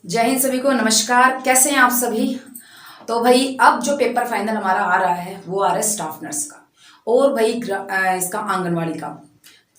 जय हिंद सभी को। नमस्कार, कैसे हैं आप सभी। तो भाई अब जो पेपर फाइनल हमारा आ रहा है वो आ रहा है स्टाफ नर्स का और भाई इसका आंगनवाड़ी का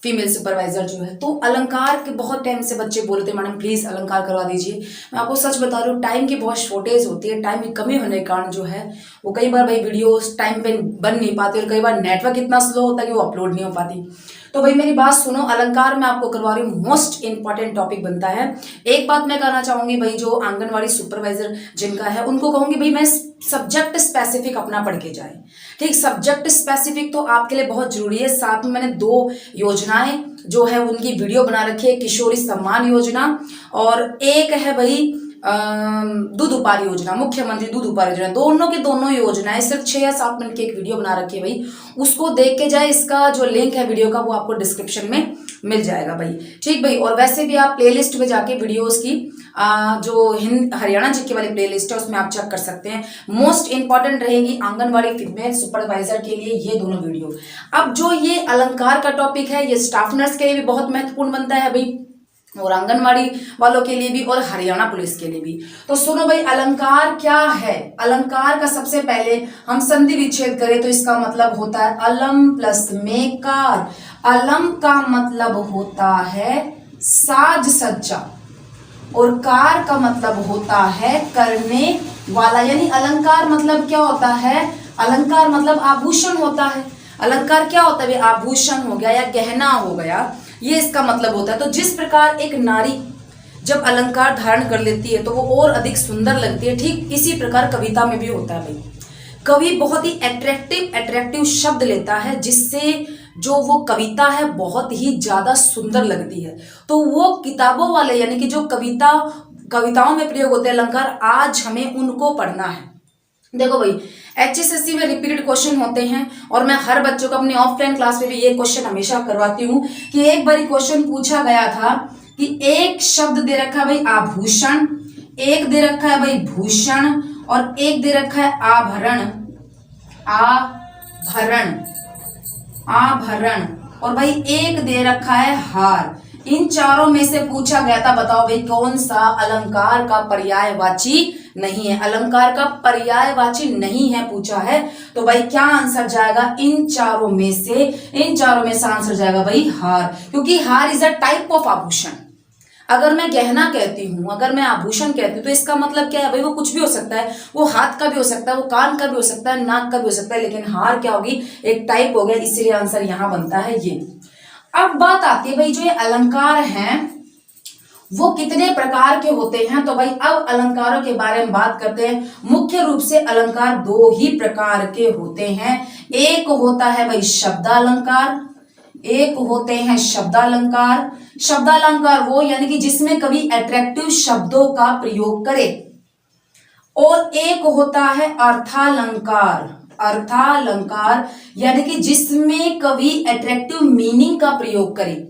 फीमेल सुपरवाइजर जो है। तो अलंकार के बहुत टाइम से बच्चे बोलते हैं मैडम प्लीज अलंकार करवा दीजिए। मैं आपको सच बता रही हूँ, टाइम की बहुत शॉर्टेज होती है। टाइम की कमी होने के कारण जो है वो कई बार भाई वीडियोस टाइम पे बन नहीं पाती और कई बार नेटवर्क इतना स्लो होता है कि वो अपलोड नहीं हो पाती। तो भाई मेरी बात सुनो, अलंकार मैं आपको करवा रही हूँ, मोस्ट इंपॉर्टेंट टॉपिक बनता है। एक बात मैं कहना चाहूंगी भाई, जो आंगनवाड़ी सुपरवाइजर जिनका है उनको कहूंगी भाई मैं सब्जेक्ट स्पेसिफिक अपना पढ़ के जाए। ठीक, सब्जेक्ट स्पेसिफिक तो आपके लिए बहुत जरूरी है। साथ में मैंने 2 योजनाएं जो है उनकी वीडियो बना रखी है, किशोरी सम्मान योजना और एक है भाई दूध उपहार योजना, मुख्यमंत्री दूध उपहार योजना। दोनों की दोनों योजनाएं सिर्फ 6 या 7 मिनट की एक वीडियो बना रखी है भाई, उसको देख के जाए। इसका जो लिंक है वीडियो का वो आपको डिस्क्रिप्शन में मिल जाएगा भाई। ठीक भाई, और वैसे भी आप प्लेलिस्ट में जाके वीडियोस की जो हरियाणा जीके वाली प्लेलिस्ट है उसमें आप चेक कर सकते हैं। मोस्ट इंपॉर्टेंट रहेगी आंगनवाड़ी फीमेल सुपरवाइजर के लिए ये दोनों वीडियो। अब जो ये अलंकार का टॉपिक है ये स्टाफ नर्स के लिए भी बहुत महत्वपूर्ण बनता है भाई, और आंगनवाड़ी वालों के लिए भी और हरियाणा पुलिस के लिए भी। तो सुनो भाई, अलंकार क्या है। अलंकार का सबसे पहले हम संधि विच्छेद करें तो इसका मतलब होता है अलम प्लस मेकार। अलम का मतलब होता है साज सज्जा और कार का मतलब होता है करने वाला। यानी अलंकार मतलब क्या होता है, अलंकार मतलब आभूषण होता है। अलंकार क्या होता है, आभूषण हो गया या गहना हो गया, ये इसका मतलब होता है। तो जिस प्रकार एक नारी जब अलंकार धारण कर लेती है तो वो और अधिक सुंदर लगती है, ठीक इसी प्रकार कविता में भी होता है भाई। कवि बहुत ही अट्रैक्टिव शब्द लेता है जिससे जो वो कविता है बहुत ही ज्यादा सुंदर लगती है। तो वो किताबों वाले यानी कि जो कविताओं में प्रयोग होते हैं अलंकार, आज हमें उनको पढ़ना है। देखो भाई, HSSC में रिपीटेड क्वेश्चन होते हैं और मैं हर बच्चों को अपनी ऑफलाइन क्लास में भी ये क्वेश्चन हमेशा करवाती हूँ कि एक बार क्वेश्चन पूछा गया था कि एक शब्द दे रखा है भाई आभूषण, एक दे रखा है भाई भूषण और एक दे रखा है आभरण। आभरण और भाई एक दे रखा है हार। इन चारों में से पूछा गया था, बताओ भाई कौन सा अलंकार का पर्यायवाची नहीं है। अलंकार का पर्यायवाची नहीं है पूछा है, तो भाई क्या आंसर जाएगा, इन चारों में से आंसर जाएगा भाई हार, क्योंकि हार इज अ टाइप ऑफ आभूषण। अगर मैं गहना कहती हूं, अगर मैं आभूषण कहती हूँ तो इसका मतलब क्या है भाई, वो कुछ भी हो सकता है, वो हाथ का भी हो सकता है, वो कान का भी हो सकता है, नाक का भी हो सकता है, लेकिन हार क्या होगी, एक टाइप हो गया, इसीलिए आंसर यहां बनता है ये। अब बात आती है भाई जो ये अलंकार हैं वो कितने प्रकार के होते हैं। तो भाई अब अलंकारों के बारे में बात करते हैं। मुख्य रूप से अलंकार 2 ही प्रकार के होते हैं। एक होता है भाई शब्दालंकार, एक होते हैं शब्दालंकार। शब्दालंकार वो यानी कि जिसमें कवि अट्रैक्टिव शब्दों का प्रयोग करे, और एक होता है अर्थालंकार। अर्थालंकार यानी कि जिसमें कवि अट्रैक्टिव मीनिंग का प्रयोग करे,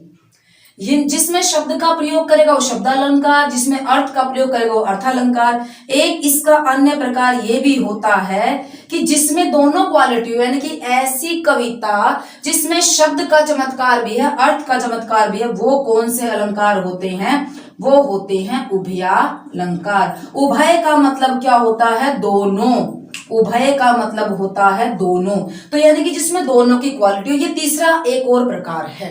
जिसमें शब्द का प्रयोग करेगा वो शब्दालंकार, जिसमें अर्थ का प्रयोग करेगा वो अर्थालंकार। एक इसका अन्य प्रकार ये भी होता है कि जिसमें दोनों क्वालिटी हो, यानी कि ऐसी कविता जिसमें शब्द का चमत्कार भी है अर्थ का चमत्कार भी है, वो कौन से अलंकार होते हैं, वो होते हैं उभयालंकार। उभय का मतलब क्या होता है, दोनों। उभय का मतलब होता है दोनों, तो यानी कि जिसमें दोनों की क्वालिटी हो। ये तीसरा एक और प्रकार है।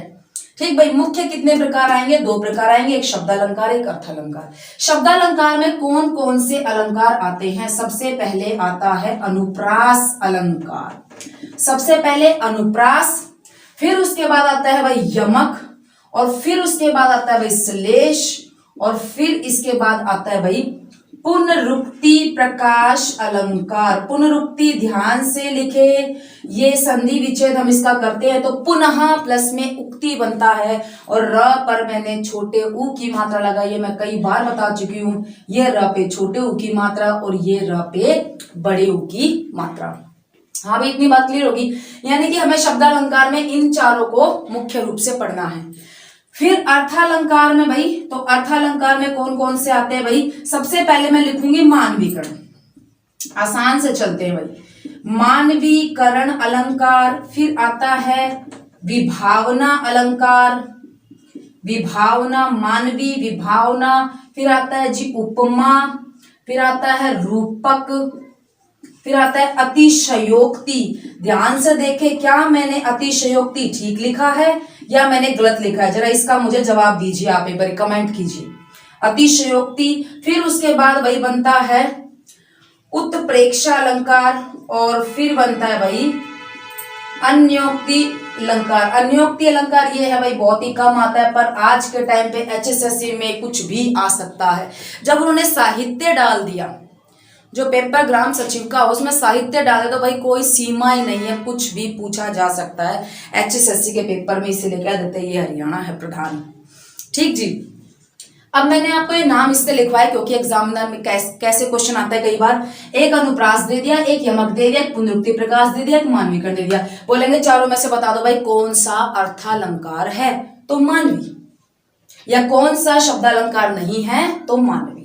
ठीक भाई, मुख्य कितने प्रकार आएंगे, 2 प्रकार आएंगे, एक शब्दालंकार एक अर्थालंकार। शब्दालंकार में कौन कौन से अलंकार आते हैं, सबसे पहले आता है अनुप्रास अलंकार। सबसे पहले अनुप्रास, फिर उसके बाद आता है भाई यमक, और फिर उसके बाद आता है भाई श्लेष, और फिर इसके बाद आता है भाई पुनरुक्ति प्रकाश अलंकार। पुनरुक्ति ध्यान से लिखे, ये संधि विच्छेद हम इसका करते हैं तो पुनः प्लस में उक्ति बनता है, और र पर मैंने छोटे ऊ की मात्रा लगाई है। मैं कई बार बता चुकी हूं, ये र पे छोटे ऊ की मात्रा और ये र पे बड़े ऊ की मात्रा। हाँ भाई, इतनी बात क्लियर होगी। यानी कि हमें शब्दालंकार में इन चारों को मुख्य रूप से पढ़ना है। फिर अर्थालंकार में भाई, तो अर्थालंकार में कौन कौन से आते हैं भाई, सबसे पहले मैं लिखूंगी मानवीकरण, आसान से चलते हैं भाई। मानवीकरण अलंकार, फिर आता है विभावना अलंकार, विभावना, मानवी, विभावना, फिर आता है जी उपमा, फिर आता है रूपक, फिर आता है अतिशयोक्ति। ध्यान से देखें, क्या मैंने अतिशयोक्ति ठीक लिखा है या मैंने गलत लिखा है? जरा इसका मुझे जवाब दीजिए, आप एक बार कमेंट कीजिए। अतिशयोक्ति, फिर उसके बाद वही बनता है उत्प्रेक्षा अलंकार, और फिर बनता है भाई अन्योक्ति अलंकार। अन्योक्ति अलंकार ये है भाई बहुत ही कम आता है, पर आज के टाइम पे एचएसएससी में कुछ भी आ सकता है। जब उन्होंने साहित्य डाल दिया, जो पेपर ग्राम सचिव का उसमें साहित्य डाले, तो भाई कोई सीमा ही नहीं है, कुछ भी पूछा जा सकता है एचएसएससी के पेपर में, इसीलिए कह देते हैं ये हरियाणा है प्रधान। ठीक जी। अब मैंने आपको ये नाम इससे लिखवाया क्योंकि एग्जामिनर में कैसे क्वेश्चन आता है, कई बार एक अनुप्रास दे दिया, एक यमक दे दिया, एक पुनरुक्ति प्रकाश दे दिया, एक मानवीकरण दे दिया। बोलेंगे चारों में से बता दो भाई कौन सा अर्थालंकार है, तो मानवी, या कौन सा शब्दालंकार नहीं है, तो मानवी।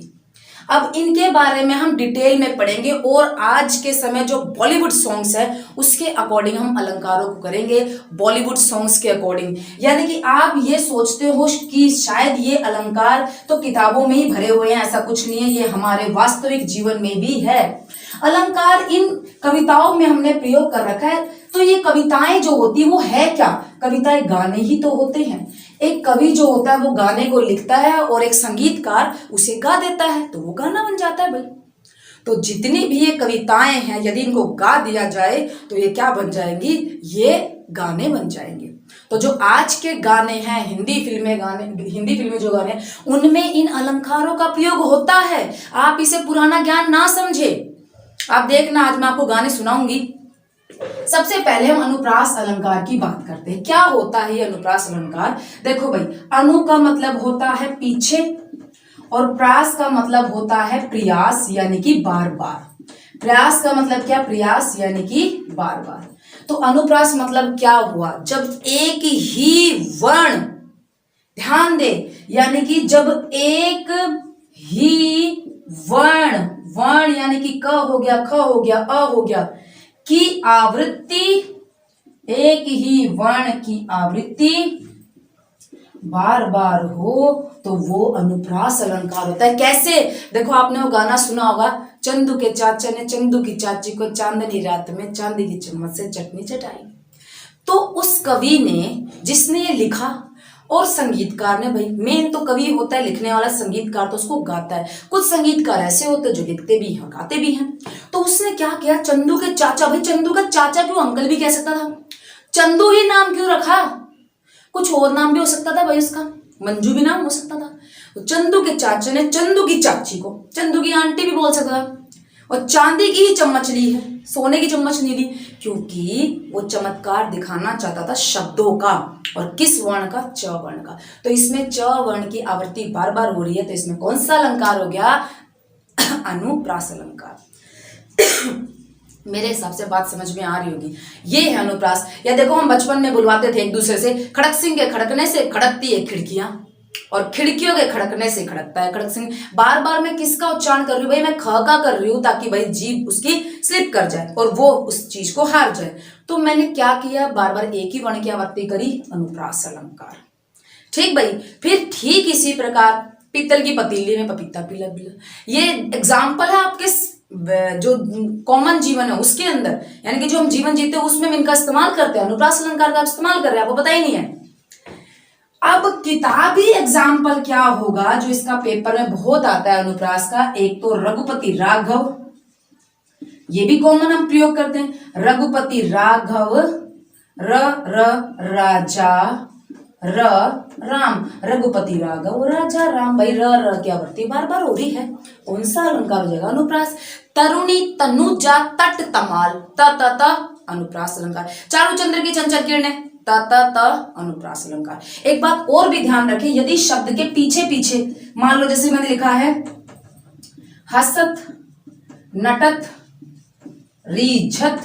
अब इनके बारे में हम डिटेल में पढ़ेंगे, और आज के समय जो बॉलीवुड सॉन्ग्स है उसके अकॉर्डिंग हम अलंकारों को करेंगे, बॉलीवुड सॉन्ग्स के अकॉर्डिंग। यानी कि आप ये सोचते हो कि शायद ये अलंकार तो किताबों में ही भरे हुए हैं, ऐसा कुछ नहीं है, ये हमारे वास्तविक जीवन में भी है। अलंकार इन कविताओं में हमने प्रयोग कर रखा है, तो ये कविताएं जो होती वो है क्या? कविताएं गाने ही तो होते हैं। एक कवि जो होता है वो गाने को लिखता है और एक संगीतकार उसे गा देता है, तो वो गाना बन जाता है भाई। तो जितनी भी ये कविताएं हैं, यदि इनको गा दिया जाए तो ये क्या बन जाएंगी? ये गाने बन जाएंगे। तो जो आज के गाने हैं, हिंदी फिल्में जो गाने हैं, उनमें इन अलंकारों का प्रयोग होता है। आप इसे पुराना ज्ञान ना समझे। आप देखना, आज मैं आपको गाने सुनाऊंगी। सबसे पहले हम अनुप्रास अलंकार की बात करते हैं। क्या होता है ये अनुप्रास अलंकार? देखो भाई, अनु का मतलब होता है पीछे, और प्रास का मतलब होता है प्रयास, यानी कि बार बार। प्रयास का मतलब क्या? प्रयास यानी कि बार बार। तो अनुप्रास मतलब क्या हुआ? जब एक ही वर्ण, ध्यान दे, यानी कि जब एक ही वर्ण यानी कि क हो गया, ख हो गया, अ हो गया, की आवृत्ति, एक ही वर्ण की आवृत्ति बार बार हो, तो वो अनुप्रास अलंकार होता है। कैसे? देखो, आपने वो गाना सुना होगा, चंदू के चाचा ने चंदू की चाची को चांदनी रात में चांदी की चम्मच से चटनी चटाई। तो उस कवि ने, जिसने ये लिखा, और संगीतकार ने, भाई मेन तो कवि होता है लिखने वाला, संगीतकार तो उसको गाता है। कुछ संगीतकार ऐसे होते हैं जो लिखते भी हैं गाते भी हैं। तो उसने क्या किया? चंदू के चाचा, भाई चंदू का चाचा क्यों, अंकल भी कह सकता था, चंदू ही नाम क्यों रखा? कुछ और नाम भी हो सकता था भाई उसका, मंजू भी नाम हो सकता था। तो चंदू के चाचा ने चंदू की चाची को चंदू की आंटी भी बोल सकता था, और चांदी की ही चम्मच ली है, सोने की चम्मच नहीं ली, क्योंकि वो चमत्कार दिखाना चाहता था शब्दों का, और किस वर्ण का? च वर्ण का। तो इसमें च वर्ण की आवृत्ति बार बार हो रही है, तो इसमें कौन सा अलंकार हो गया? अनुप्रास अलंकार। मेरे हिसाब से बात समझ में आ रही होगी। ये है अनुप्रास। या देखो, हम बचपन में बुलवाते थे एक दूसरे से, खड़क सिंह के खड़कने से खड़कती है खिड़कियां, और खिड़कियों के खड़कने से खड़कता है खड़क सिंह। बार बार मैं किसका उच्चारण कर रही हूँ भाई? मैं ख का कर रही हूँ, ताकि भाई जीभ उसकी स्लिप कर जाए और वो उस चीज को हार जाए। तो मैंने क्या किया? बार बार एक ही वर्ण की आवृत्ति करी, अनुप्रास अलंकार। ठीक भाई। फिर ठीक इसी प्रकार पीतल की पतीली में पपीता पिला पिला, ये एग्जाम्पल है आपके जो कॉमन जीवन है उसके अंदर, यानी कि जो हम जीवन जीते हैं उसमें हम इनका इस्तेमाल करते हैं, अनुप्रास अलंकार का इस्तेमाल कर रहे हैं, आपको पता ही नहीं है। अब किताबी एग्जाम्पल क्या होगा जो इसका पेपर में बहुत आता है अनुप्रास का? एक तो रघुपति राघव, ये भी कॉमन हम प्रयोग करते हैं। रघुपति राघव, राजा, राम, रघुपति राघव राजा राम। भाई र की आवृत्ति बार बार हो रही है, कौन सा अलंकार हो जाएगा? अनुप्रास। तरुणी तनुजा तट तमाल, त अनुप्रास अलंकार। चारू चंद्र की चंचल किरणें, त अनुप्रास अलंकार। एक बात और भी ध्यान रखें, यदि शब्द के पीछे पीछे, मान लो जैसे मैंने लिखा है हसत, नटत, रीझत,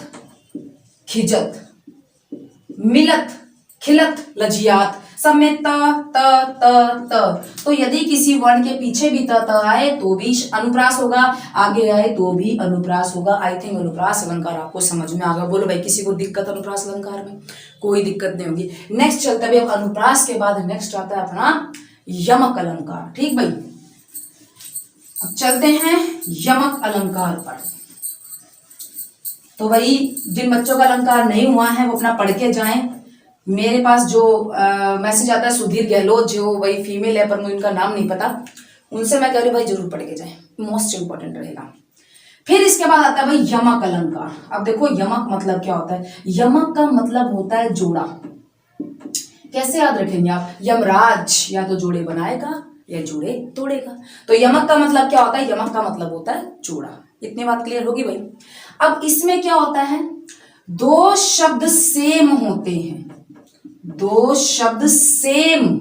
खिजत, मिलत, खिलत, लजियात, सब में त। तो यदि किसी वर्ण के पीछे भी त आए तो भी अनुप्रास होगा, आगे आए तो भी अनुप्रास होगा। आई थिंक अनुप्रास अलंकार आपको समझ में आ गया। बोलो भाई, किसी को दिक्कत अनुप्रास अलंकार में? कोई दिक्कत नहीं होगी। नेक्स्ट चलते हैं अब अनुप्रास के बाद नेक्स्ट आता है अपना यमक अलंकार। ठीक भाई, अब चलते हैं यमक अलंकार पर। तो भाई जिन बच्चों का अलंकार नहीं हुआ है वो अपना पढ़ के जाएं। मेरे पास जो मैसेज आता है सुधीर गहलोत, जो भाई फीमेल है पर मुझे उनका नाम नहीं पता, उनसे मैं कह रही हूँ भाई जरूर पढ़ के जाएं, मोस्ट इंपॉर्टेंट रहेगा। फिर इसके बाद आता है भाई यमक अलंकार। अब देखो यमक मतलब क्या होता है? यमक का मतलब होता है जोड़ा। कैसे याद रखेंगे आप? यमराज या तो जोड़े बनाएगा या जोड़े तोड़ेगा। तो यमक का मतलब क्या होता है? यमक का मतलब होता है जोड़ा। इतनी बात क्लियर होगी भाई। अब इसमें क्या होता है? दो शब्द सेम होते हैं, दो शब्द सेम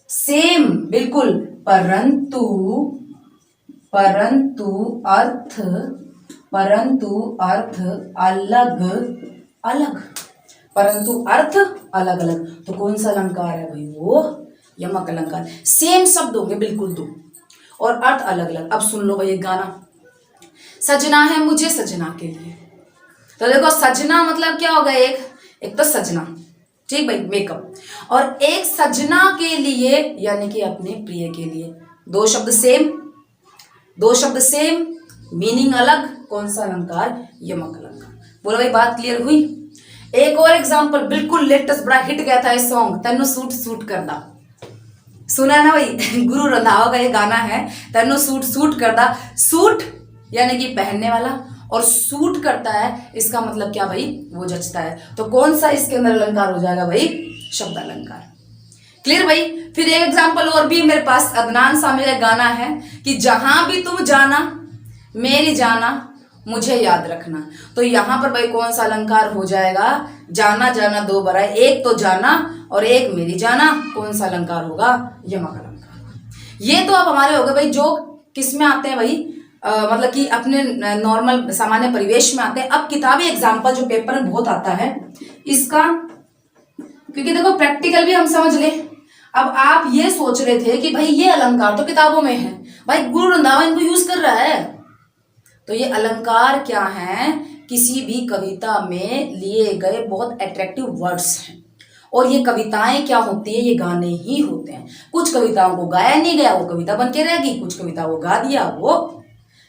सेम बिल्कुल, परंतु अर्थ अलग अलग, परंतु अर्थ अलग अलग। तो कौन सा अलंकार है भाई? वो यमक अलंकार। सेम शब्द होंगे बिल्कुल दो और अर्थ अलग अलग। अब सुन लो भाई एक गाना, सजना है मुझे सजना के लिए। तो देखो सजना मतलब क्या होगा? एक तो सजना, ठीक भाई, मेकअप, और एक सजना के लिए यानी कि अपने प्रिय के लिए। दो शब्द सेम, दो शब्द सेम, मीनिंग अलग। कौन सा अलंकार? यमक अलंकार। बोलो भाई बात क्लियर हुई? एक और एग्जांपल, बिल्कुल लेटेस्ट, बड़ा हिट गया था ये सॉन्ग, तेनू सूट सूट करदा। सुना है ना भाई? गुरु रंधावा का ये गाना है, तेनू सूट सूट करदा। सूट यानी कि पहनने वाला, और सूट करता है इसका मतलब क्या भाई? वो जचता है। तो कौन सा इसके अंदर अलंकार हो जाएगा भाई? शब्द अलंकार। क्लियर भाई? फिर एक एग्जांपल और भी मेरे पास, अदनान सामी का गाना है कि जहां भी तुम जाना मेरी जाना मुझे याद रखना। तो यहां पर भाई कौन सा अलंकार हो जाएगा? जाना जाना दो बार है, एक तो जाना और एक मेरी जाना। कौन सा अलंकार होगा? यमक अलंकार। ये तो अब हमारे हो गए भाई जो किस में आते हैं भाई, मतलब कि अपने नॉर्मल सामान्य परिवेश में आते हैं। अब किताबी एग्जाम्पल जो पेपर में बहुत आता है इसका, क्योंकि देखो प्रैक्टिकल भी हम समझ ले। अब आप ये सोच रहे थे कि भाई ये अलंकार तो किताबों में है, भाई गुरु रंधावा इनको यूज कर रहा है। तो ये अलंकार क्या है? किसी भी कविता में लिए गए बहुत अट्रैक्टिव वर्ड्स हैं, और ये कविताएं क्या होती है? ये गाने ही होते हैं। कुछ कविताओं को गाया नहीं गया, वो कविता बन के रहेगी। कुछ कविता को गा दिया, वो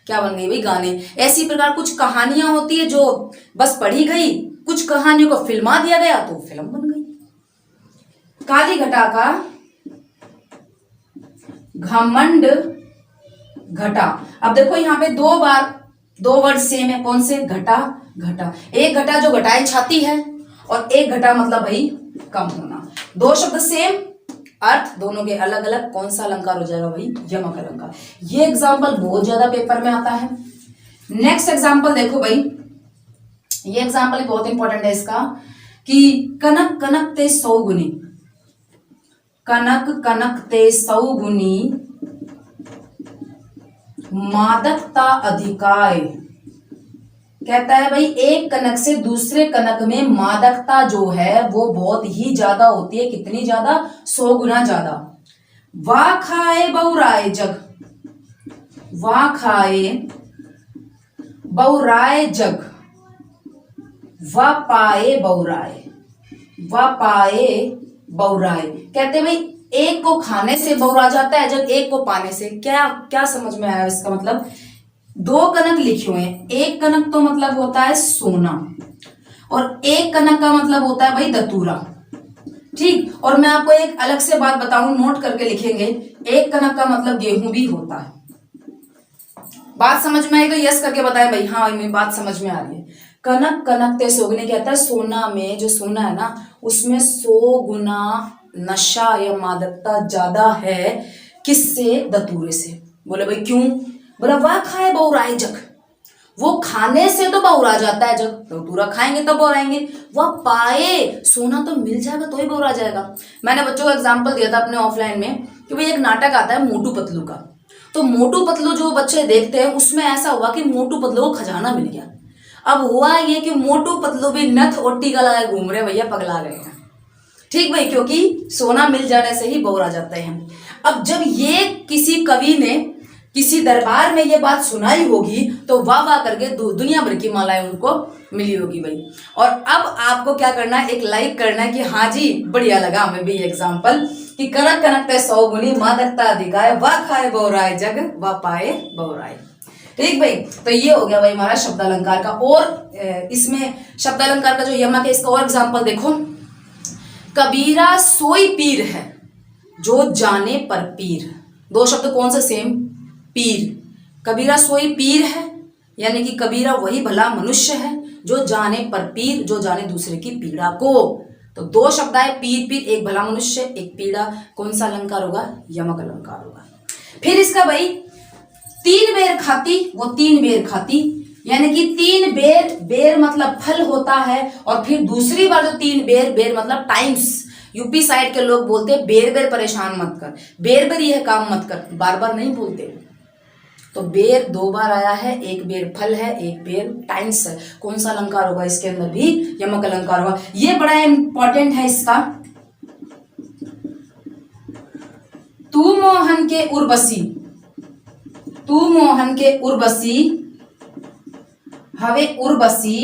क्या बन गई भाई? गाने। ऐसी प्रकार कुछ कहानियां होती है जो बस पढ़ी गई, कुछ कहानियों को फिल्मा दिया गया तो फिल्म बन गई। काली घटा का घमंड घटा। अब देखो यहाँ पे दो बार दो वर्ड सेम है। कौन से? घटा घटा। एक घटा जो घटाएं छाती है, और एक घटा मतलब भाई कम होना। दो शब्द सेम, अर्थ दोनों के अलग अलग। कौन सा अलंकार हो जाएगा भाई? यमक अलंकार। ये एग्जाम्पल बहुत ज्यादा पेपर में आता है। नेक्स्ट एग्जाम्पल देखो भाई, ये एग्जाम्पल बहुत इंपॉर्टेंट है इसका, कि कनक कनक ते सौगुनी, कनक कनक ते सौगुनी मादकता अधिकाय। कहता है भाई एक कनक से दूसरे कनक में मादकता जो है वो बहुत ही ज्यादा होती है। कितनी ज्यादा? 100 गुना ज्यादा। वाह खाए बहुराए जग, वाह खाए बहुराए जग, वाह पाए बहुराए, वाह पाए बहुराए। कहते भाई एक को खाने से बहुरा जाता है जग, एक को पाने से। क्या क्या समझ में आया इसका मतलब? दो कनक लिखे हुए हैं, एक कनक तो मतलब होता है सोना, और एक कनक का मतलब होता है भाई दतूरा। ठीक, और मैं आपको एक अलग से बात बताऊं, नोट करके लिखेंगे। एक कनक का मतलब गेहूं भी होता है। बात समझ में आई तो यस करके बताएं भाई, हाँ भाई मेरी बात समझ में आ रही है। कनक कनक ते सोगने कहता है सोना में, जो सोना है ना उसमें 100 गुना नशा या मादकता ज्यादा है। किससे? दतूरे से। बोले भाई क्यों? बोला वाह खाए बहुराए जग, वो खाने से तो बहुरा जाता है जग, दतूरा खाएंगे तो बहुराएंगे। वह पाए, सोना तो मिल जाएगा तो ही बहुरा जाएगा। मैंने बच्चों को एग्जाम्पल दिया था अपने ऑफलाइन में कि भाई एक नाटक आता है मोटू पतलू का, तो मोटू पतलू जो बच्चे देखते हैं उसमें ऐसा हुआ कि मोटू पतलू को खजाना मिल गया। अब हुआ ये कि मोटू पतलू भी नथ और टीका लगाए घूम रहे, भैया पगला गए हैं। ठीक भाई, क्योंकि सोना मिल जाने से ही बहुरा जाते हैं। अब जब ये किसी कवि ने किसी दरबार में ये बात सुनाई होगी तो वाह वाह करके दुनिया भर की मालाएं उनको मिली होगी भाई। और अब आपको क्या करना है, एक लाइक करना है कि हाँ जी बढ़िया लगा हमें भी एग्जाम्पल कि कनक कनकते 100 गुनी मादकता अधिकाय, वाह खाए बहुराय जग वाह पाए बहुराय। ठीक भाई, तो ये हो गया भाई हमारा शब्दालंकार का। और इसमें शब्दालंकार का जो यमक है इसका और एग्जाम्पल देखो, कबीरा सोई पीर है जो जाने पर पीर। दो शब्द कौन से सेम, पीर। कबीरा सोई पीर है यानी कि कबीरा वही भला मनुष्य है जो जाने पर पीर, जो जाने दूसरे की पीड़ा को। तो दो शब्द आए, पीर पीर, एक भला मनुष्य एक पीड़ा, कौन सा अलंकार होगा, यमक अलंकार होगा। फिर इसका भाई 3 बेर खाती वो 3 बेर खाती, यानी कि 3 बेर, बेर मतलब फल होता है, और फिर दूसरी बार जो 3 बेर, बेर मतलब टाइम्स। यूपी साइड के लोग बोलते हैं बेर बेर परेशान मत कर, बेर बेर यह काम मत कर, बार बार नहीं बोलते। तो बेर 2 बार आया है, एक बेर फल है, एक बेर टाइम्स है। कौन सा अलंकार होगा, इसके अंदर भी यमक अलंकार होगा। ये बड़ा इंपॉर्टेंट है इसका। तू मोहन के उर्वशी, तू मोहन के उर्वशी हवे उर्वशी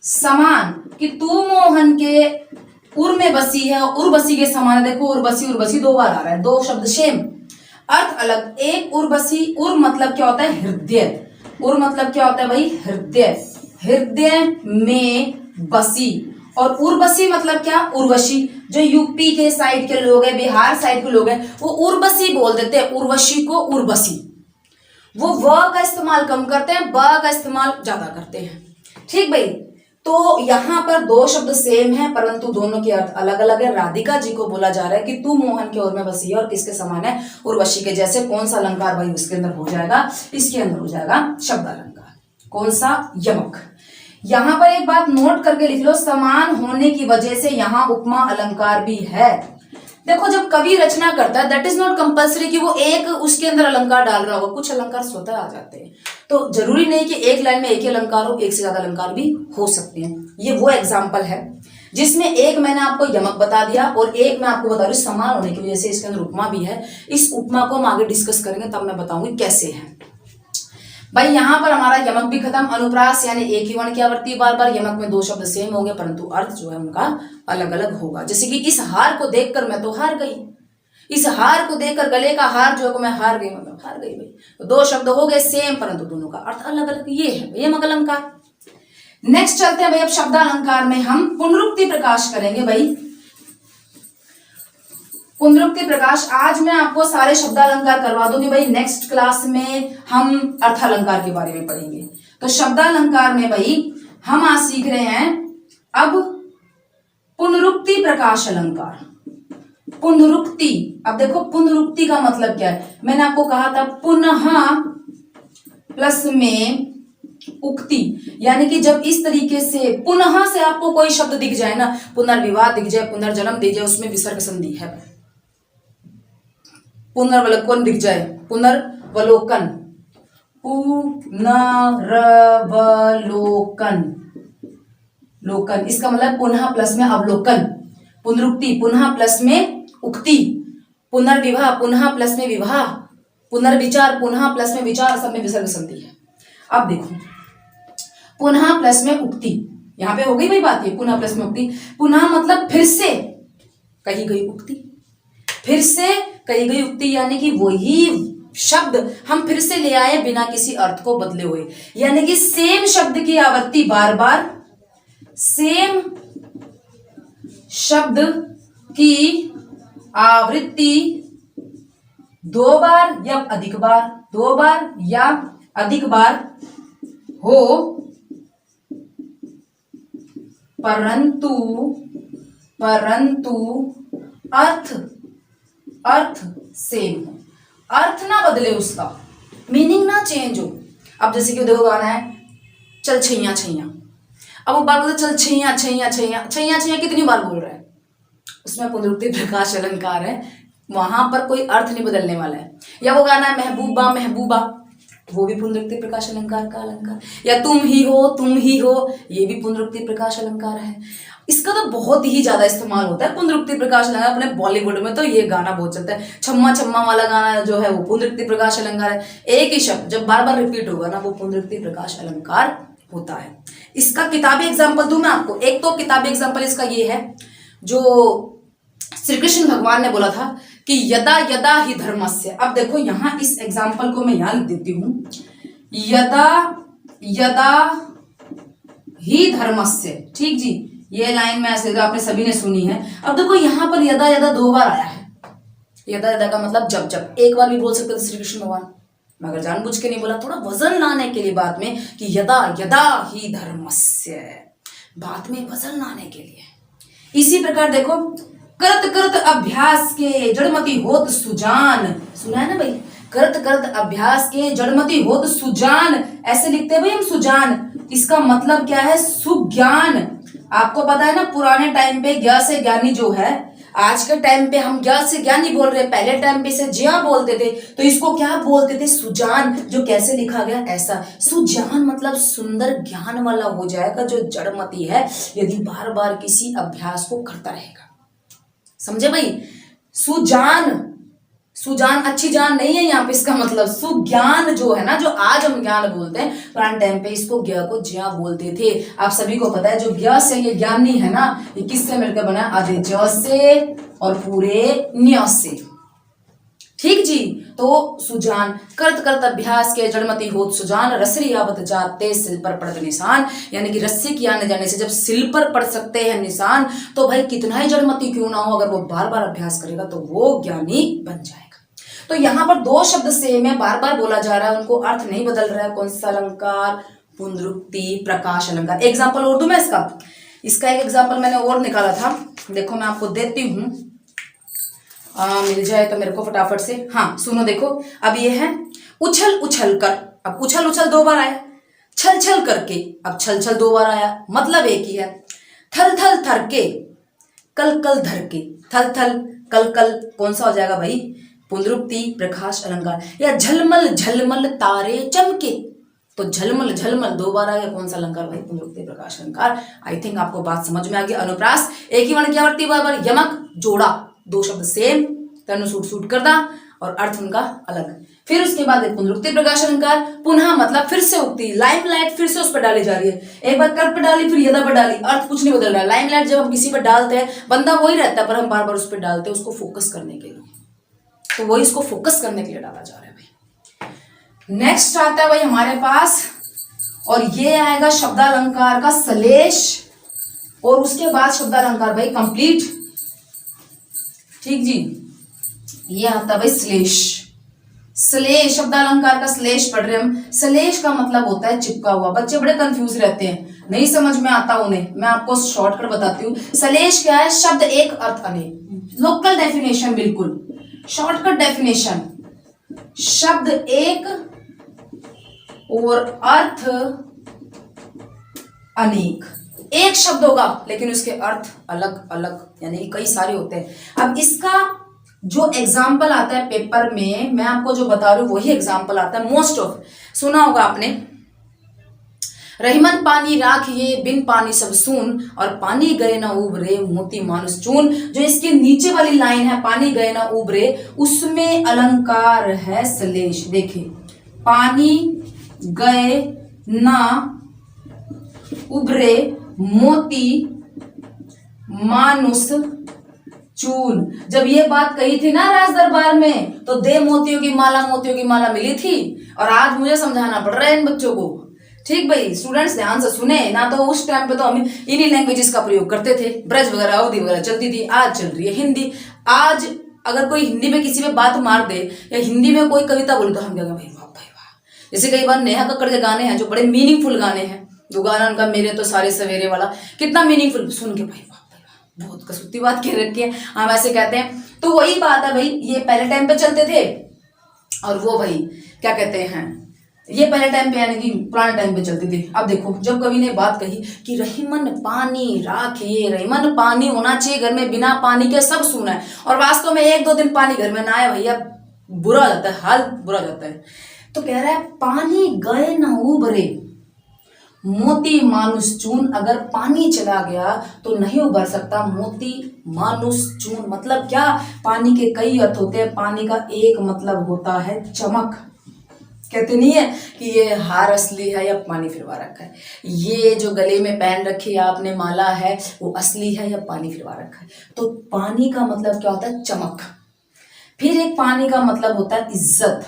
समान, कि तू मोहन के उर में बसी है और उर्वशी के समान है। देखो उर्वशी उर्वशी 2 बार आ रहा है, 2 शब्द सेम, अर्थ अलग। एक उर्वशी, उर मतलब क्या होता है, हृदय। उर मतलब क्या होता है भाई, हृदय, हृदय में बसी। और उर्वशी मतलब क्या, उर्वशी। जो यूपी के साइड के लोग हैं, बिहार साइड के लोग हैं, वो उर्वशी बोल देते हैं, उर्वशी को उर्वशी। वो व का इस्तेमाल कम करते हैं, ब का इस्तेमाल ज्यादा करते हैं। ठीक भाई, तो यहां पर 2 शब्द सेम है परंतु दोनों के अर्थ अलग अलग है। राधिका जी को बोला जा रहा है कि तू मोहन के ओर में बसी है, और किसके समान है, उर्वशी के जैसे। कौन सा अलंकार भाई उसके अंदर हो जाएगा, इसके अंदर हो जाएगा शब्द अलंकार। कौन सा, यमक। यहां पर एक बात नोट करके लिख लो, समान होने की वजह से यहां उपमा अलंकार भी है। देखो जब कवि रचना करता है दैट इज नॉट कंपल्सरी कि वो एक उसके अंदर अलंकार डाल रहा होगा, कुछ अलंकार स्वतः आ जाते हैं। तो जरूरी नहीं कि एक लाइन में एक ही अलंकार हो, एक से ज्यादा अलंकार भी हो सकते हैं। ये वो एग्जाम्पल है जिसमें एक मैंने आपको यमक बता दिया और एक मैं आपको बता रही हूँ समान होने की वजह से इसके अंदर उपमा भी है। इस उपमा को हम आगे डिस्कस करेंगे, तब मैं बताऊंगी कैसे है। भाई यहां पर हमारा यमक भी खत्म। अनुप्रास यानी एक ही वर्ण की आवृत्ति बार बार, यमक में 2 शब्द सेम होंगे परंतु अर्थ जो है उनका अलग अलग होगा। जैसे कि इस हार को देखकर मैं तो हार गई, इस हार को देखकर गले का हार जो है मैं हार गई, मतलब हार गई भाई। तो 2 शब्द हो गए सेम परंतु दोनों का अर्थ अलग अलग। ये है यमक अलंकार। नेक्स्ट चलते हैं भाई, अब शब्दालंकार में हम पुनरुक्ति प्रकाश करेंगे भाई। पुनरुक्ति प्रकाश आज मैं आपको सारे शब्दालंकार करवा दूंगी भाई, नेक्स्ट क्लास में हम अर्थालंकार के बारे में पढ़ेंगे। तो शब्दालंकार में भाई हम आज सीख रहे हैं अब पुनरुक्ति प्रकाश अलंकार। पुनरुक्ति, अब देखो पुनरुक्ति का मतलब क्या है, मैंने आपको कहा था पुनः प्लस में उक्ति, यानी कि जब इस तरीके से पुनः से आपको कोई शब्द दिख जाए ना, पुनर्विवाह दिख जाए, पुनर्जन्म दिख जाए, उसमें विसर्ग संधि है। पुनर्वलोकन दिख जाए, पुनर्वलोकन, पुनर्वलोकन, लोकन, इसका मतलब पुनः प्लस में अवलोकन। पुनरुक्ति पुनः प्लस में उक्ति, पुनर्विवाह पुनः प्लस में विवाह, पुनर्विचार पुनः प्लस में विचार, सब में विसर्ग संधि है। अब देखो पुनः प्लस में उक्ति, यहां पे हो गई भाई बात, ये पुनः प्लस में उक्ति। पुनः मतलब फिर से कही गई उक्ति, फिर से कही गई उक्ति, यानी कि वही शब्द हम फिर से ले आए बिना किसी अर्थ को बदले हुए, यानी कि सेम शब्द की आवृत्ति बार बार, सेम शब्द की आवृत्ति 2 बार या अधिक बार, 2 बार या अधिक बार हो परंतु अर्थ सेम हो, अर्थ ना बदले, उसका मीनिंग ना चेंज हो। अब जैसे कि देखो गाना है चल छैया छैया, अब वो बार बोलते चल छैया छैया छैया छैया छैया, कितनी बार बोल रहा है, उसमें पुनरुक्ति प्रकाश अलंकार है, वहां पर कोई अर्थ नहीं बदलने वाला है। या वो गाना है महबूबा महबूबा, वो भी पुनरुक्ति प्रकाश अलंकार का अलंकार। या तुम ही हो, ये भी पुनरुक्ति प्रकाश अलंकार है। इसका तो बहुत ही ज्यादा इस्तेमाल होता है। पुनरुक्ति प्रकाश अलंकार अपने बॉलीवुड में तो ये गाना बहुत चलता है, छम्मा छम्मा वाला गाना जो है वो पुनरुक्ति प्रकाश अलंकार है। एक ही शब्द जब बार बार रिपीट होगा ना वो पुनरुक्ति प्रकाश अलंकार होता है। इसका किताबी एग्जाम्पल दूं मैं आपको। एक तो किताबी एग्जाम्पल इसका ये है जो श्री कृष्ण भगवान ने बोला था कि यदा यदा ही धर्मस्य। अब देखो यहां इस एग्जाम्पल को मैं यहां लिख देती हूं, यदा यदा ही धर्मस्य। ठीक जी, ये लाइन में ऐसे आपने सभी ने सुनी है। अब देखो यहां पर यदा यदा 2 बार आया है। यदा यदा का मतलब जब जब, एक बार भी बोल सकते थे श्री कृष्ण भगवान, मगर जानबूझ के नहीं बोला, थोड़ा वजन लाने के लिए बात में कि यदा यदा ही धर्मस्य, बात में वजन लाने के लिए। इसी प्रकार देखो करत करत अभ्यास के जड़मति होत सुजान, सुना है ना भाई, करत करत अभ्यास के जड़मति होत सुजान, ऐसे लिखते हैं भाई हम सुजान। इसका मतलब क्या है? सुज्ञान। आपको पता है ना पुराने टाइम पे ज्ञ से ज्ञानी जो है, आज के टाइम पे हम ज्ञ से ज्ञानी बोल रहे हैं, पहले टाइम पे से ज्ञ बोलते थे, तो इसको क्या बोलते थे? सुजान। जो कैसे लिखा गया ऐसा, सुजान मतलब सुंदर ज्ञान वाला हो जाएगा जो जड़मति है, यदि बार बार किसी अभ्यास को करता रहेगा। समझे भाई? सुजान, सुजान अच्छी जान नहीं है यहाँ पे, इसका मतलब सुज्ञान जो है ना, जो आज हम ज्ञान बोलते हैं, पुराने टाइम पे इसको ज्ञ को ज्ञ बोलते थे। आप सभी को पता है जो ज्ञ से ये ज्ञानी है ना, ये किससे मिलकर बना? आधे ज से और पूरे न्य से। ठीक जी, तो सुजान करत करत अभ्यास के जड़मति होत सुजान, रसरी आवत जाते सिल पर पड़त निशान। यानी कि रस्सी की आने जाने से जब सिल पर पड़ सकते हैं निशान, तो भाई कितना ही जड़मति क्यों ना हो, अगर वो बार बार अभ्यास करेगा तो वो ज्ञानी बन जाएगा। तो यहाँ पर 2 शब्द सेम है, बार बार बोला जा रहा है, उनको अर्थ नहीं बदल रहा है। कौन सा अलंकार? पुनरुक्ति प्रकाश अलंकार। एग्जाम्पल और दूं मैं इसका एक एग्जाम्पल मैंने और निकाला था, देखो मैं आपको देती हूं, मिल जाए तो मेरे को फटाफट से। हाँ सुनो, देखो अब ये है उछल उछल कर। अब उछल उछल 2 बार आया, छल छल करके, अब छल छल 2 बार आया, मतलब एक ही है। थल थल थर के, कल कल धर के, थल थल कल कल कौन सा हो जाएगा भाई? पुनरुक्ति प्रकाश अलंकार। या झलमल झलमल तारे चमके, तो झलमल झलमल 2 बार आ गया, कौन सा अलंकार भाई? पुनरुक्ति प्रकाश अलंकार। आई थिंक आपको बात समझ में आ गई। अनुप्रास एक ही वर्ण की आवर्ती बार, यमक जोड़ा, 2 शब्द सेम, तनु सूट सूट करदा और अर्थ उनका अलग। फिर उसके बाद पुनरुक्ति प्रकाश अलंकार, पुनः मतलब फिर से उक्ति, लाइमलाइट फिर से उस पर डाली जा रही है। एक बार कर पर डाली, फिर यदा पर डाली, अर्थ कुछ नहीं बदल रहा है। लाइमलाइट जब हम किसी पर डालते हैं, बंदा वही रहता है पर हम बार बार उस पर डालते हैं उसको फोकस करने के लिए, तो वही इसको फोकस करने के लिए डाला जा रहा है भाई। नेक्स्ट आता है भाई हमारे पास, और ये आएगा शब्दालंकार का सलेश, और उसके बाद शब्दालंकार भाई कंप्लीट। ठीक जी, ये आता है भाई श्लेष। श्लेष शब्दालंकार का श्लेष पढ़ रहे हम। श्लेष का मतलब होता है चिपका हुआ। बच्चे बड़े कंफ्यूज रहते हैं, नहीं समझ में आता उन्हें, मैं आपको शॉर्टकट बताती हूँ। श्लेष क्या है? शब्द एक अर्थ अनेक। लोकल डेफिनेशन, बिल्कुल शॉर्टकट डेफिनेशन, शब्द एक और अर्थ अनेक। एक शब्द होगा लेकिन उसके अर्थ अलग अलग, यानी कई सारे होते हैं। अब इसका जो एग्जाम्पल आता है पेपर में, मैं आपको जो बता रही हूँ वही एग्जाम्पल आता है। मोस्ट ऑफ सुना होगा आपने, रहीमन पानी राखिए बिन पानी सब सून, और पानी गए ना उबरे मोती मानुस चून। जो इसके नीचे वाली लाइन है, पानी गए ना उबरे, उसमें अलंकार है सलेश। देखिए, पानी गए ना उबरे मोती मानुस चून। जब ये बात कही थी ना राज दरबार में, तो दे मोतियों की माला मिली थी, और आज मुझे समझाना पड़ रहा है इन बच्चों को। ठीक भाई स्टूडेंट्स, ध्यान से सुने ना। तो उस टाइम पे तो हम इन्हीं लैंग्वेजेस का प्रयोग करते थे, ब्रज वगैरह अवधि वगैरह चलती थी। आज चल रही है हिंदी। आज अगर कोई हिंदी में किसी पे बात मार दे या हिंदी में कोई कविता बोले तो हम कहेंगे भाई वाह भाई वाह। जैसे कई बार नेहा कक्कड़ के गाने हैं जो बड़े मीनिंगफुल गाने हैं, जो गाना उनका मेरे तो सारे सवेरे वाला, कितना मीनिंगफुल, सुन के भाई वाह भाई वाह, बहुत कसूती बात कह रखी है, हम ऐसे कहते हैं। तो वही बात है भाई, ये पहले टाइम पे चलते थे, और वो भाई क्या कहते हैं, ये पहले टाइम पे यानी कि पुराने टाइम पे चलती थी। अब देखो, जब कवि ने बात कही कि रहीमन पानी राखिए, रहीमन पानी होना चाहिए घर में, बिना पानी के सब सूना है, और वास्तव में 1-2 दिन पानी घर में ना आए भैया बुरा हो जाता है, हाल बुरा हो जाता है। तो कह रहा है पानी गए ना उबरे, मोती मानुष चून, अगर पानी चला गया तो नहीं उभर सकता। मोती मानुष चून मतलब क्या? पानी के कई अर्थ होते हैं, पानी का एक मतलब होता है चमक। कहते नहीं है कि ये हार असली है या पानी फिरवा रखा है, ये जो गले में पहन रखी है आपने माला है वो असली है या पानी फिरवा रखा है। तो पानी का मतलब क्या होता है? चमक। फिर एक पानी का मतलब होता है इज्जत।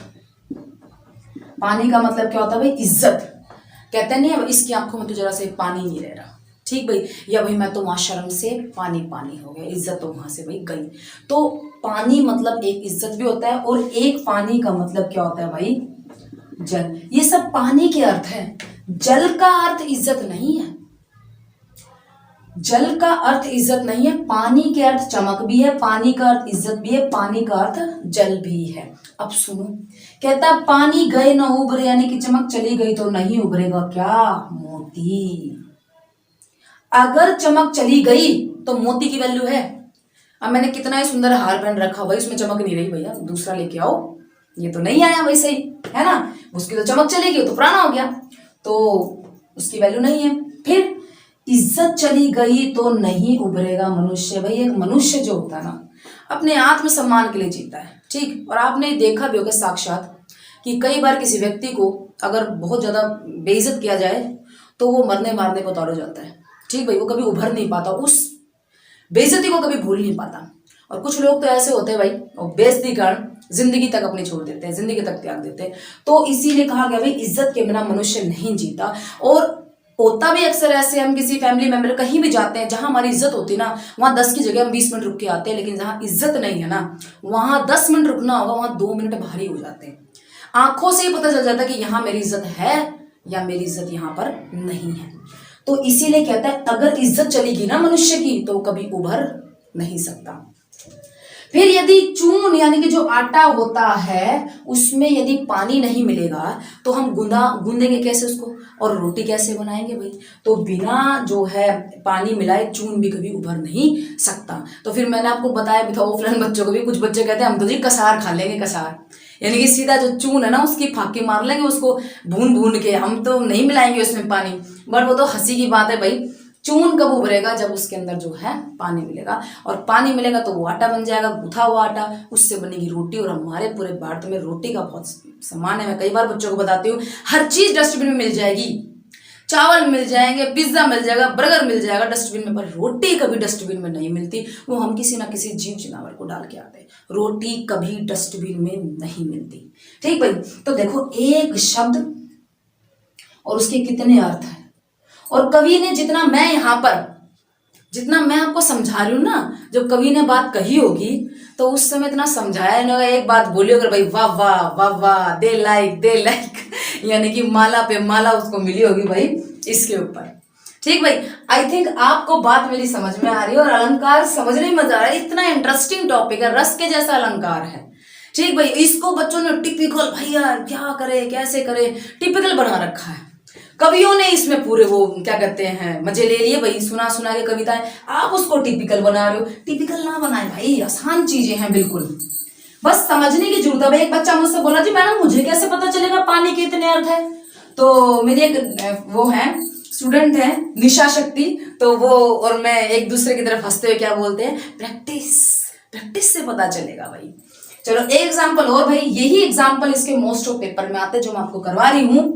पानी का मतलब क्या होता है भाई? इज्जत। कहते नहीं है इसकी आंखों में तो जरा से पानी नहीं रह रहा, ठीक भाई, या भाई मैं तो वहां शर्म से पानी पानी हो गया, इज्जत तो वहां से भाई गई। तो पानी मतलब एक इज्जत भी होता है, और एक पानी का मतलब क्या होता है भाई? जल। ये सब पानी के अर्थ है, जल का अर्थ इज्जत नहीं है। जल का अर्थ इज्जत नहीं है, पानी के अर्थ चमक भी है, पानी का अर्थ इज्जत भी है, पानी का अर्थ जल भी है। अब सुनो, कहता पानी गए ना उभरे, यानी कि चमक चली गई तो नहीं उभरेगा क्या? मोती। अगर चमक चली गई तो मोती की वैल्यू है। अब मैंने कितना ही सुंदर हार पहन रखा भाई, उसमें चमक नहीं रही, भैया दूसरा लेके आओ, ये तो नहीं आया भाई सही, है ना? उसकी तो चमक चलेगी, तो पुराना हो गया, तो उसकी वैल्यू नहीं है। फिर इज्जत चली गई तो नहीं उभरेगा मनुष्य। भाई एक मनुष्य जो होता है ना, अपने आत्मसम्मान के लिए जीता है, ठीक। और आपने देखा भी होगा साक्षात कि कई बार किसी व्यक्ति को अगर बहुत ज्यादा बेइज्जत किया जाए तो वो मरने मारने को तैयार हो जाता है, ठीक भाई, वो कभी उभर नहीं पाता, उस बेइज्जती को कभी भूल नहीं पाता। और कुछ लोग तो ऐसे होते हैं भाई, और बेइज्जती कारण जिंदगी तक अपनी छोड़ देते हैं, जिंदगी तक त्याग देते हैं। तो इसीलिए कहा गया भाई इज्जत के बिना मनुष्य नहीं जीता। और होता भी अक्सर ऐसे, हम किसी फैमिली मेंबर कहीं भी जाते हैं, जहां हमारी इज्जत होती है ना, वहां 10 की जगह हम 20 मिनट रुक के आते हैं, लेकिन जहां इज्जत नहीं है ना, वहां 10 मिनट रुकना होगा, वहां 2 मिनट भारी हो जाते हैं। आंखों से ही पता चल जाता है कि यहाँ मेरी इज्जत है या मेरी इज्जत यहाँ पर नहीं है। तो इसीलिए कहता है अगर इज्जत चलेगी ना मनुष्य की तो कभी उभर नहीं सकता। फिर यदि चून यानी कि जो आटा होता है उसमें यदि पानी नहीं मिलेगा तो हम गूंदेंगे कैसे उसको, और रोटी कैसे बनाएंगे भाई? तो बिना जो है पानी मिलाए चून भी कभी उभर नहीं सकता। तो फिर मैंने आपको बताया भी था ऑफलाइन बच्चों को भी, कुछ बच्चे कहते हैं हम तो जी कसार खा लेंगे, कसार यानी कि सीधा जो चून है ना उसकी फाकी मार लेंगे, उसको भून भून के, हम तो नहीं मिलाएंगे उसमें पानी। बट वो तो हंसी की बात है भाई, चून कब उभरेगा? जब उसके अंदर जो है पानी मिलेगा, और पानी मिलेगा तो वो आटा बन जाएगा, गूथा हुआ आटा, उससे बनेगी रोटी। और हमारे पूरे भारत में रोटी का बहुत सम्मान है। मैं कई बार बच्चों को बताती हूँ हर चीज डस्टबिन में मिल जाएगी, चावल मिल जाएंगे, पिज्जा मिल जाएगा, बर्गर मिल जाएगा डस्टबिन में, पर रोटी कभी डस्टबिन में नहीं मिलती। वो हम किसी ना किसी जीव जनावर को डाल के आते हैं, रोटी कभी डस्टबिन में नहीं मिलती, ठीक भाई। तो देखो एक शब्द और उसके कितने अर्थ हैं, और कवि ने जितना मैं यहाँ पर जितना मैं आपको समझा रही हूँ ना, जब कवि ने बात कही होगी तो उस समय इतना समझाया ना, एक बात बोली होगी भाई वाह वाह वाह वाह, दे लाइक यानी कि माला पे माला उसको मिली होगी भाई इसके ऊपर, ठीक भाई। आई थिंक आपको बात मेरी समझ में आ रही है, और अलंकार समझने में मजा आ रहा है, इतना इंटरेस्टिंग टॉपिक है, रस के जैसा अलंकार है, ठीक भाई। इसको बच्चों ने टिपिकल, भैया क्या करे कैसे करे, टिपिकल बना रखा है। कवियों ने इसमें पूरे वो क्या कहते हैं मजे ले लिए भाई, सुना सुना के कविताएं, आप उसको टिपिकल बना रहे हो। टिपिकल ना बनाए भाई, आसान चीजें हैं बिल्कुल, बस समझने की जरूरत है भाई। एक बच्चा मुझसे बोला जी मैडम मुझे कैसे पता चलेगा पानी के इतने अर्थ है? तो मेरी एक वो है स्टूडेंट है निशा शक्ति, तो वो और मैं एक दूसरे की तरफ हंसते हुए क्या बोलते हैं, प्रैक्टिस, प्रैक्टिस से पता चलेगा भाई। चलो एक एग्जाम्पल और भाई, यही एग्जाम्पल इसके मोस्ट ऑफ पेपर में आते हैं जो मैं आपको करवा रही हूँ।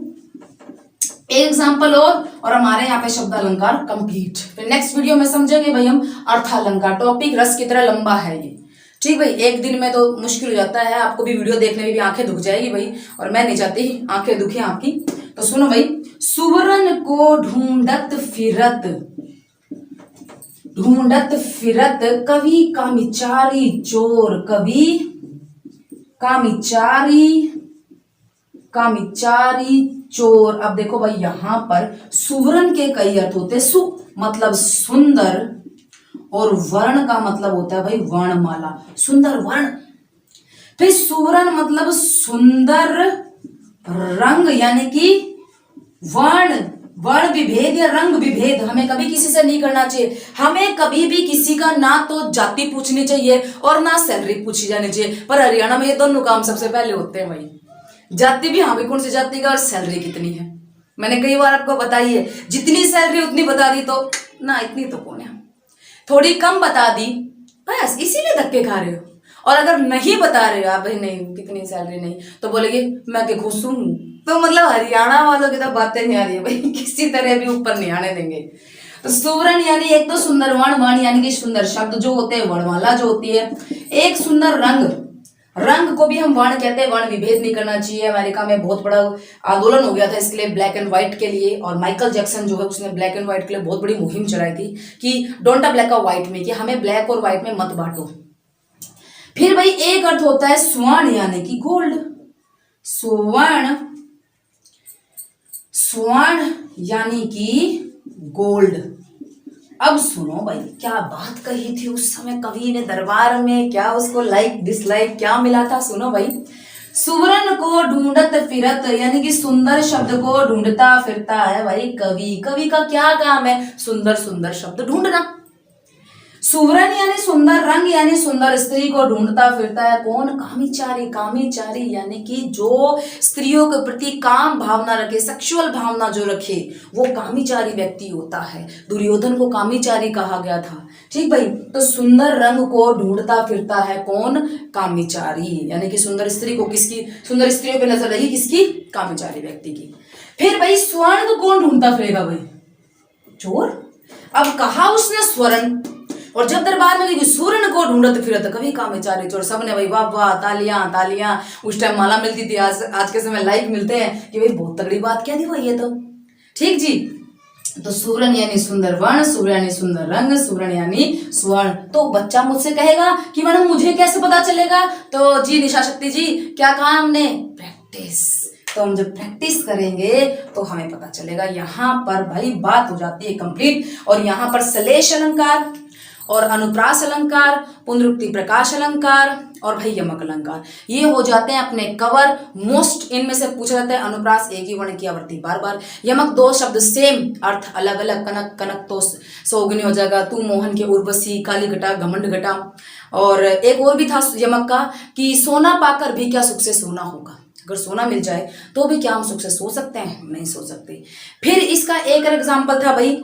एक एग्जाम्पल और हमारे यहाँ पे शब्द अलंकार कंप्लीट। फिर नेक्स्ट वीडियो में समझेंगे भाई हम अर्थालंकार। टॉपिक रस की तरह लंबा है ये, ठीक भाई, एक दिन में तो मुश्किल हो जाता है, आपको भी वीडियो देखने में भी आंखें दुख जाएगी भाई, और मैं नहीं चाहती आंखें दुखे आपकी। तो सुनो भाई, सुवरन को ढूंढत फिरत कवि कामिचारी चोर, कवि कामिचारी चोर। अब देखो भाई यहाँ पर सुवर्ण के कई अर्थ होते हैं, सु मतलब सुंदर, और वर्ण का मतलब होता है भाई वर्णमाला, सुंदर वर्ण। फिर सुवर्ण मतलब सुंदर रंग, यानी कि वर्ण विभेद या रंग विभेद हमें कभी किसी से नहीं करना चाहिए। हमें कभी भी किसी का ना तो जाति पूछनी चाहिए और ना सैलरी पूछी जानी चाहिए, पर हरियाणा में ये दोनों काम सबसे पहले होते हैं भाई, जाति भी हाँ भी कौन सी जाति का और सैलरी कितनी है, मैंने कई बार आपको बताई है, जितनी सैलरी उतनी बता दी तो ना, इतनी तो कौन है, थोड़ी कम बता दी बस, इसीलिए धक्के खा रहे हो। और अगर नहीं बता रहे हो आप, भाई नहीं कितनी सैलरी नहीं, तो बोलेगे मैं के खुश हूँ। तो मतलब हरियाणा वालों की तो बातें नहीं आ रही है भाई, किसी तरह भी ऊपर नहीं आने देंगे। तो सुवर्ण यानी एक तो सुंदर, वर्ण यानी कि सुंदर शब्द जो होते हैं, वर्णमाला जो होती है, एक सुंदर रंग, रंग को भी हम वर्ण कहते हैं, वर्ण विभेद नहीं करना चाहिए। अमेरिका में बहुत बड़ा आंदोलन हो गया था इसके लिए, ब्लैक एंड व्हाइट के लिए, और माइकल जैक्सन जो है उसने ब्लैक एंड व्हाइट के लिए बहुत बड़ी मुहिम चलाई थी कि डोंट अ ब्लैक और व्हाइट में, कि हमें ब्लैक और व्हाइट में मत बांटो। फिर भाई एक अर्थ होता है स्वर्ण यानी कि गोल्ड, स्वर्ण, स्वर्ण यानी कि गोल्ड। अब सुनो भाई, क्या बात कही थी उस समय कवि ने दरबार में, क्या उसको लाइक डिसलाइक क्या मिला था, सुनो भाई। सुवर्ण को ढूंढत फिरत, यानी कि सुंदर शब्द को ढूंढता फिरता है भाई कवि। कवि का क्या काम है, सुंदर सुंदर शब्द ढूंढना। सुवर्ण यानी सुंदर, रंग यानी सुंदर स्त्री को ढूंढता फिरता है कौन, कामीचारी। कामीचारी यानी कि जो स्त्रियों के प्रति काम भावना रखे, सेक्सुअल भावना जो रखे, वो कामीचारी व्यक्ति होता है। दुर्योधन को कामीचारी कहा गया था। ठीक भाई, तो सुंदर रंग को ढूंढता फिरता है कौन, कामीचारी। यानी कि सुंदर स्त्री को, किसकी, सुंदर स्त्रियों पे नजर रही, किसकी, कामीचारी व्यक्ति की। फिर भाई स्वर्ण को कौन ढूंढता फिरेगा भाई, चोर। अब कहा उसने स्वर्ण, और जब दरबार में गई सूरन को ढूंढत फिरत कभी कामीचारी चोर, सबने भाई वाह वाह, तालियां तालियां। उस टाइम माला मिलती थी, आज के समय लाइक मिलते हैं कि भाई बहुत तगड़ी बात क्या थी भाई ये तो। ठीक जी, तो सूरन यानी सुंदर वर्ण, सूर्य यानी सुंदर रंग, सूरन यानी स्वर्ण। तो बच्चा मुझसे कहेगा कि मैडम मुझे कैसे पता चलेगा, तो जी निशा शक्ति जी क्या कहा हमने, प्रैक्टिस। तो हम जब प्रैक्टिस करेंगे तो हमें पता चलेगा। यहाँ पर भाई बात हो जाती है कंप्लीट। और यहाँ पर सलेश अलंकार और अनुप्रास अलंकार, पुनरुक्ति प्रकाश अलंकार और भाई यमक अलंकार, ये हो जाते हैं अपने कवर। मोस्ट इनमें से पूछा जाता है। अनुप्रास एक ही वर्ण की आवृत्ति बार बार, यमक दो शब्द सेम अर्थ अलग अलग, कनक कनक तो सौगनी हो जाएगा, तू मोहन के उर्वशी, काली घटा घमंड घटा। और एक और भी था यमक का कि सोना पाकर भी क्या सुख से सोना होगा, अगर सोना मिल जाए तो भी क्या हम सुख से सो सकते हैं, नहीं सो सकते। फिर इसका एक एग्जाम्पल था भाई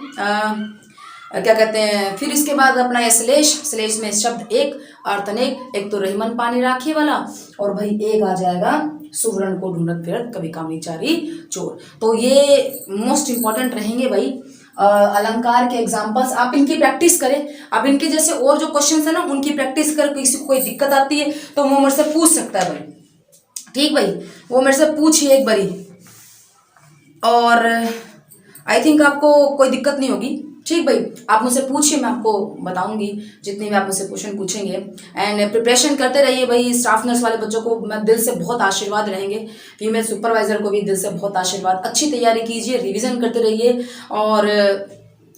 क्या कहते हैं, फिर इसके बाद अपना है श्लेष। श्लेष में शब्द एक अर्थ अनेक, एक तो रहीमन पानी राखी वाला, और भाई एक आ जाएगा सुवर्ण को ढूंढत फिरत कभी कामीचारी चोर। तो ये मोस्ट इंपॉर्टेंट रहेंगे भाई अलंकार के एग्जाम्पल्स। आप इनकी प्रैक्टिस करें। अब इनके जैसे और जो क्वेश्चंस है ना, उनकी प्रैक्टिस कर, किसी को कोई दिक्कत आती है तो वो मेरे से पूछ सकता है भाई। ठीक भाई, वो मेरे से पूछिए एक बारी, और आई थिंक आपको कोई दिक्कत नहीं होगी। ठीक भाई, आप मुझसे पूछिए, मैं आपको बताऊंगी जितने भी आप मुझसे क्वेश्चन पूछेंगे। एंड प्रिपरेशन करते रहिए भाई। स्टाफ नर्स वाले बच्चों को मैं दिल से बहुत आशीर्वाद रहेंगे, फीमेल सुपरवाइजर को भी दिल से बहुत आशीर्वाद। अच्छी तैयारी कीजिए, रिवीजन करते रहिए, और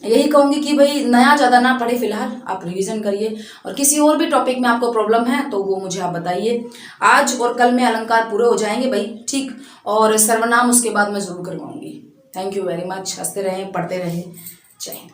यही कहूँगी कि भाई नया ज़्यादा ना पढ़े, फिलहाल आप रिवीजन करिए। और किसी और भी टॉपिक में आपको प्रॉब्लम है तो वो मुझे आप बताइए। आज और कल में अलंकार पूरे हो जाएंगे भाई। ठीक, और सर्वनाम उसके बाद मैं जरूर करवाऊंगी। Thank you very much. हंसते रहें, पढ़ते रहें। जय हिंद।